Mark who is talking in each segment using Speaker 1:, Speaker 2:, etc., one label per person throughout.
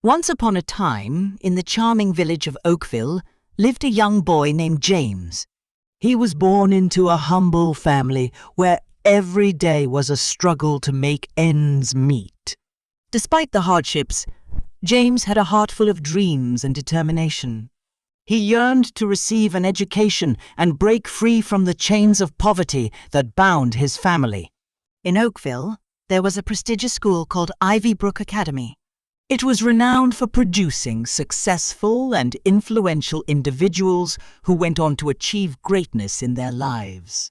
Speaker 1: Once upon a time, in the charming village of Oakville, lived a young boy named James. He was born into a humble family where every day was a struggle to make ends meet. Despite the hardships, James had a heart full of dreams and determination. He yearned to receive an education and break free from the chains of poverty that bound his family. In Oakville, there was a prestigious school called Ivy Brook Academy. It was renowned for producing successful and influential individuals who went on to achieve greatness in their lives.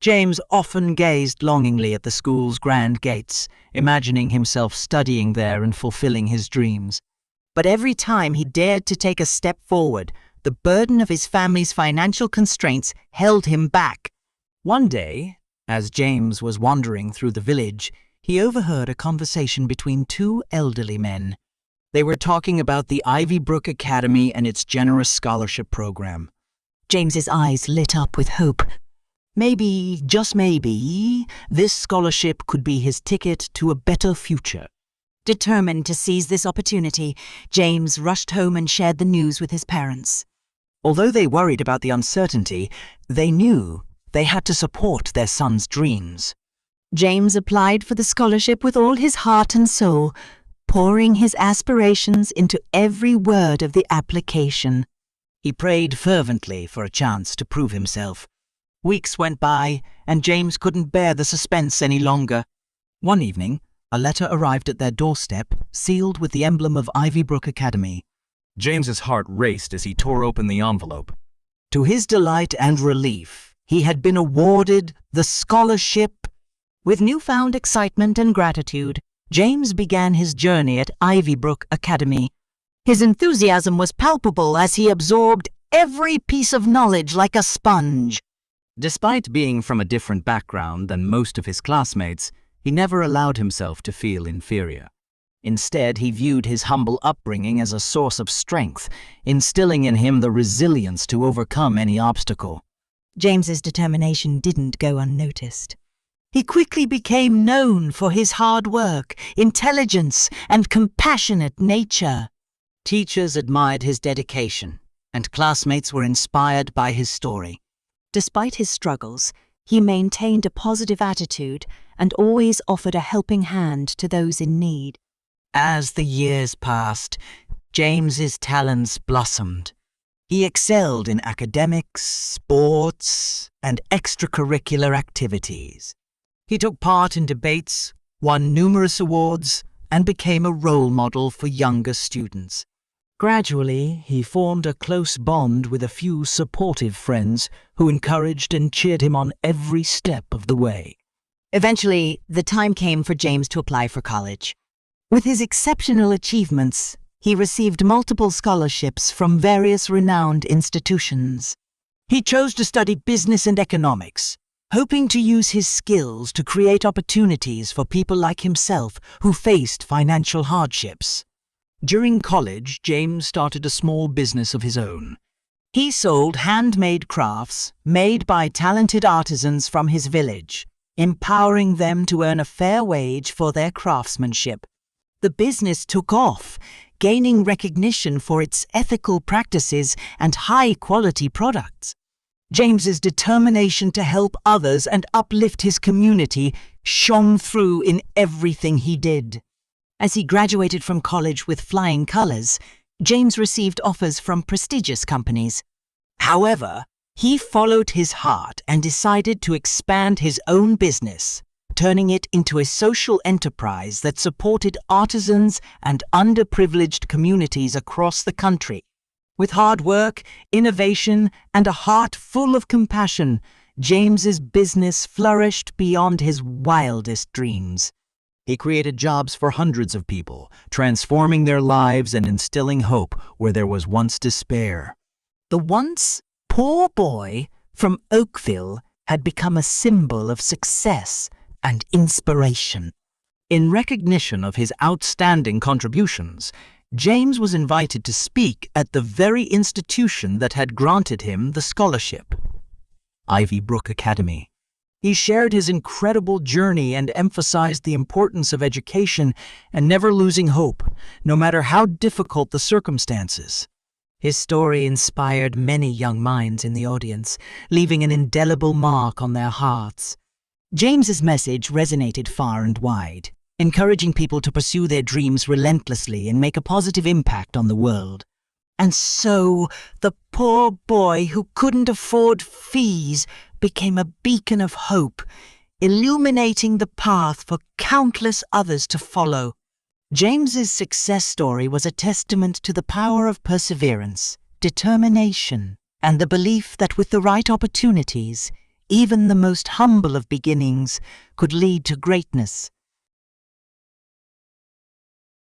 Speaker 1: James often gazed longingly at the school's grand gates, imagining himself studying there and fulfilling his dreams. But every time he dared to take a step forward, the burden of his family's financial constraints held him back. One day, as James was wandering through the village, he overheard a conversation between two elderly men. They were talking about the Ivy Brook Academy and its generous scholarship program. James's eyes lit up with hope. Maybe, just maybe, this scholarship could be his ticket to a better future. Determined to seize this opportunity, James rushed home and shared the news with his parents. Although they worried about the uncertainty, they knew they had to support their son's dreams. James applied for the scholarship with all his heart and soul, pouring his aspirations into every word of the application. He prayed fervently for a chance to prove himself. Weeks went by, and James couldn't bear the suspense any longer. One evening, a letter arrived at their doorstep, sealed with the emblem of Ivy Brook Academy.
Speaker 2: James's heart raced as he tore open the envelope.
Speaker 1: To his delight and relief, he had been awarded the scholarship. With newfound excitement and gratitude, James began his journey at Ivy Brook Academy. His enthusiasm was palpable as he absorbed every piece of knowledge like a sponge. Despite being from a different background than most of his classmates, he never allowed himself to feel inferior. Instead, he viewed his humble upbringing as a source of strength, instilling in him the resilience to overcome any obstacle. James's determination didn't go unnoticed. He quickly became known for his hard work, intelligence, and compassionate nature. Teachers admired his dedication, and classmates were inspired by his story. Despite his struggles, he maintained a positive attitude and always offered a helping hand to those in need. As the years passed, James's talents blossomed. He excelled in academics, sports, and extracurricular activities. He took part in debates, won numerous awards, and became a role model for younger students. Gradually, he formed a close bond with a few supportive friends who encouraged and cheered him on every step of the way. Eventually, the time came for James to apply for college. With his exceptional achievements, he received multiple scholarships from various renowned institutions. He chose to study business and economics, hoping to use his skills to create opportunities for people like himself who faced financial hardships. During college, James started a small business of his own. He sold handmade crafts made by talented artisans from his village, empowering them to earn a fair wage for their craftsmanship. The business took off, gaining recognition for its ethical practices and high-quality products. James's determination to help others and uplift his community shone through in everything he did. As he graduated from college with flying colors, James received offers from prestigious companies. However, he followed his heart and decided to expand his own business, turning it into a social enterprise that supported artisans and underprivileged communities across the country. With hard work, innovation, and a heart full of compassion, James's business flourished beyond his wildest dreams. He created jobs for hundreds of people, transforming their lives and instilling hope where there was once despair. The once poor boy from Oakville had become a symbol of success and inspiration. In recognition of his outstanding contributions, James was invited to speak at the very institution that had granted him the scholarship, Ivy Brook Academy. He shared his incredible journey and emphasized the importance of education and never losing hope, no matter how difficult the circumstances. His story inspired many young minds in the audience, leaving an indelible mark on their hearts. James's message resonated far and wide, encouraging people to pursue their dreams relentlessly and make a positive impact on the world. And so, the poor boy who couldn't afford fees became a beacon of hope, illuminating the path for countless others to follow. James's success story was a testament to the power of perseverance, determination, and the belief that with the right opportunities, even the most humble of beginnings could lead to greatness.